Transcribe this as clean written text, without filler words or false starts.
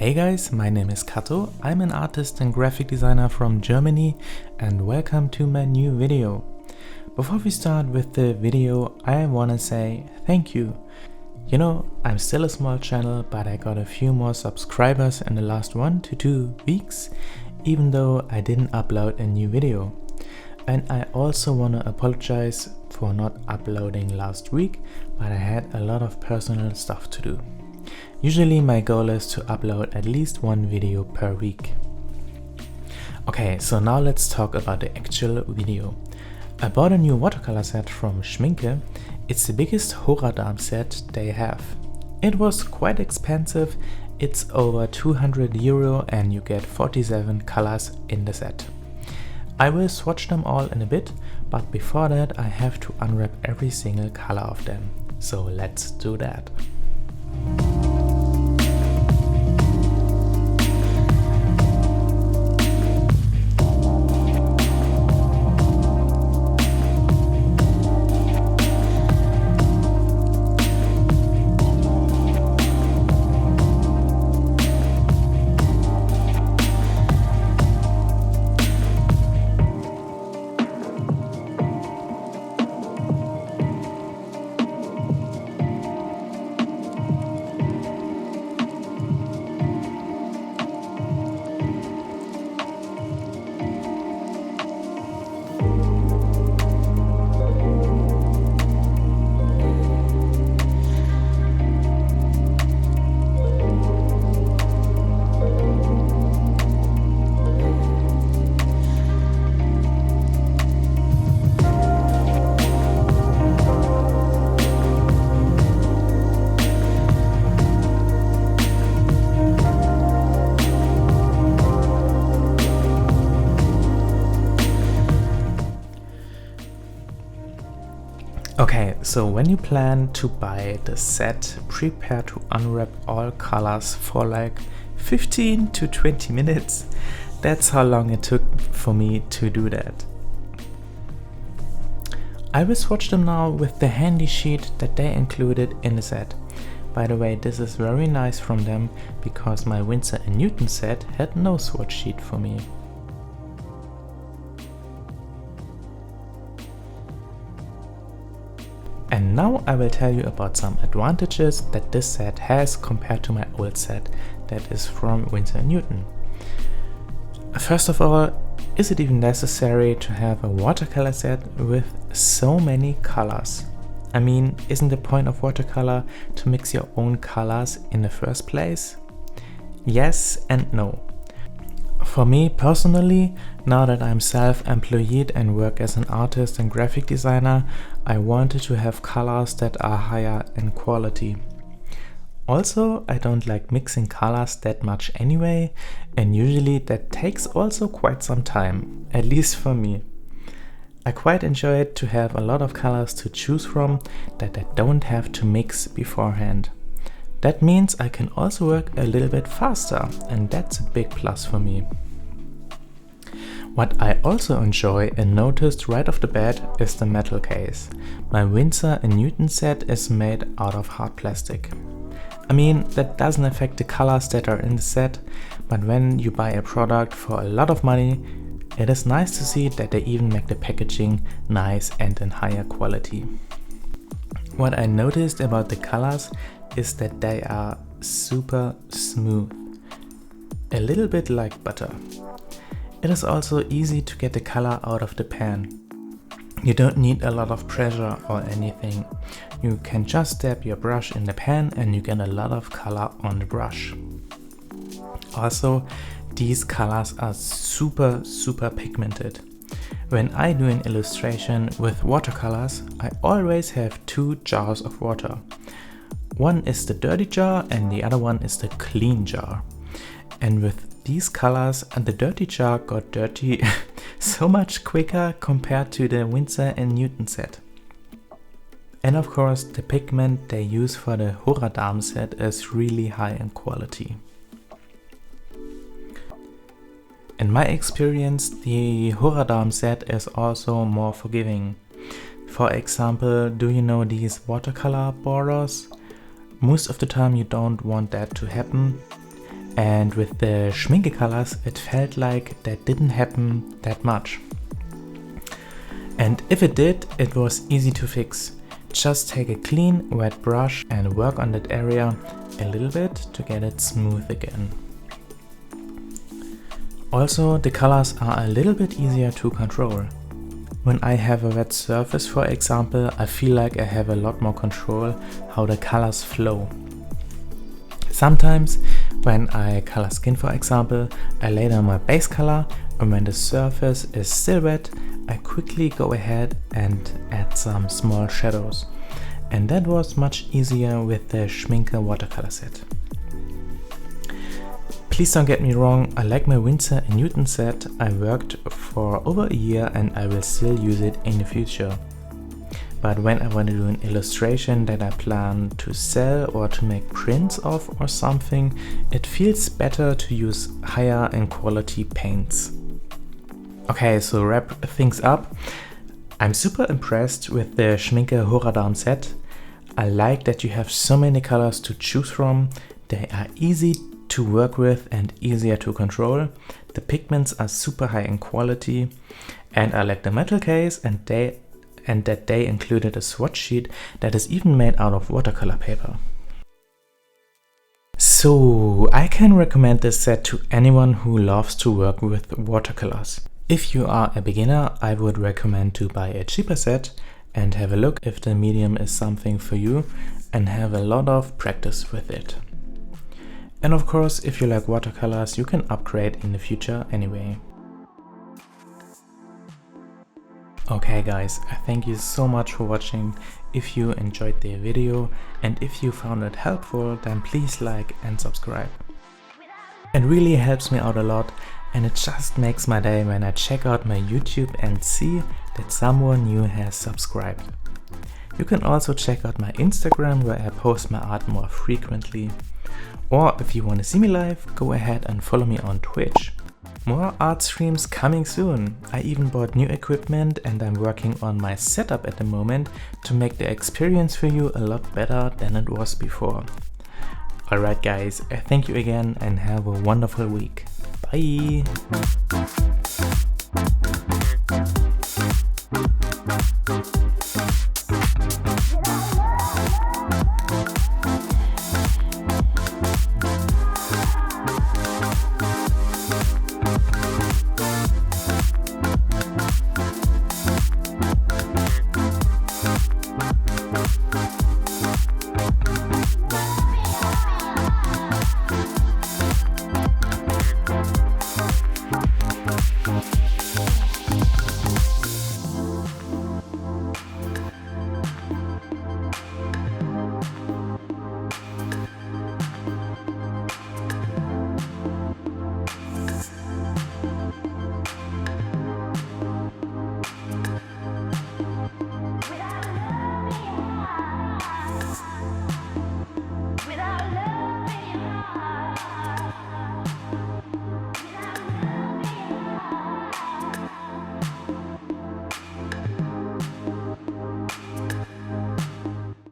Hey guys, my name is Kato. I'm an artist and graphic designer from Germany and welcome to my new video. Before we start with the video, I wanna say thank you. You know, I'm still a small channel, but I got a few more subscribers in the last 1 to 2 weeks, even though I didn't upload a new video. And I also wanna apologize for not uploading last week, but I had a lot of personal stuff to do. Usually my goal is to upload at least 1 video per week. Okay, so now let's talk about the actual video. I bought a new watercolor set from Schmincke. It's the biggest Horadam set they have. It was quite expensive. It's over 200 euro and you get 47 colors in the set. I will swatch them all in a bit, but before that I have to unwrap every single color of them. So let's do that. Okay, so when you plan to buy the set, prepare to unwrap all colors for like 15 to 20 minutes. That's how long it took for me to do that. I will swatch them now with the handy sheet that they included in the set. By the way, this is very nice from them because my Winsor & Newton set had no swatch sheet for me. And now I will tell you about some advantages that this set has compared to my old set that is from Winsor & Newton. First of all, is it even necessary to have a watercolor set with so many colors? I mean, isn't the point of watercolor to mix your own colors in the first place? Yes and no. For me personally, now that I'm self-employed and work as an artist and graphic designer, I wanted to have colors that are higher in quality. Also, I don't like mixing colors that much anyway, and usually that takes also quite some time, at least for me. I quite enjoy it to have a lot of colors to choose from that I don't have to mix beforehand. That means I can also work a little bit faster, and that's a big plus for me. What I also enjoy and noticed right off the bat is the metal case. My Winsor & Newton set is made out of hard plastic. I mean, that doesn't affect the colors that are in the set, but when you buy a product for a lot of money, it is nice to see that they even make the packaging nice and in higher quality. What I noticed about the colors is that they are super smooth, a little bit like butter. It is also easy to get the color out of the pan. You don't need a lot of pressure or anything. You can just dab your brush in the pan and you get a lot of color on the brush. Also, these colors are super pigmented. When I do an illustration with watercolors, I always have 2 jars of water. One is the dirty jar and the other one is the clean jar. And with these colors, the dirty jar got dirty so much quicker compared to the Winsor & Newton set. And of course, the pigment they use for the Horadam set is really high in quality. In my experience, the Horadam set is also more forgiving. For example, do you know these watercolor borders? Most of the time you don't want that to happen. and with the Schmincke colors it felt like that didn't happen that much. And if it did, it was easy to fix. Just take a clean, wet brush and work on that area a little bit to get it smooth again. Also, the colors are a little bit easier to control. When I have a wet surface, for example, I feel like I have a lot more control how the colors flow. Sometimes, when I color skin, for example, I lay down my base color, and when the surface is still wet, I quickly go ahead and add some small shadows. And that was much easier with the Schmincke Watercolor Set. Please don't get me wrong, I like my Winsor & Newton set. I worked for over a year and I will still use it in the future. But when I want to do an illustration that I plan to sell or to make prints of or something, it feels better to use higher in quality paints. Okay, so wrap things up. I'm super impressed with the Schmincke Horadam set. I like that you have so many colors to choose from. They are easy to work with and easier to control. The pigments are super high in quality, and I like the metal case and that they included a swatch sheet that is even made out of watercolor paper. So I can recommend this set to anyone who loves to work with watercolors. If you are a beginner, I would recommend to buy a cheaper set and have a look if the medium is something for you and have a lot of practice with it. And of course, if you like watercolors, you can upgrade in the future anyway. Okay guys, I thank you so much for watching. If you enjoyed the video and if you found it helpful, then please like and subscribe. It really helps me out a lot, and it just makes my day when I check out my YouTube and see that someone new has subscribed. You can also check out my Instagram where I post my art more frequently. Or if you want to see me live, go ahead and follow me on Twitch. More art streams coming soon. I even bought new equipment and I'm working on my setup at the moment to make the experience for you a lot better than it was before. Alright guys, thank you again and have a wonderful week. Bye!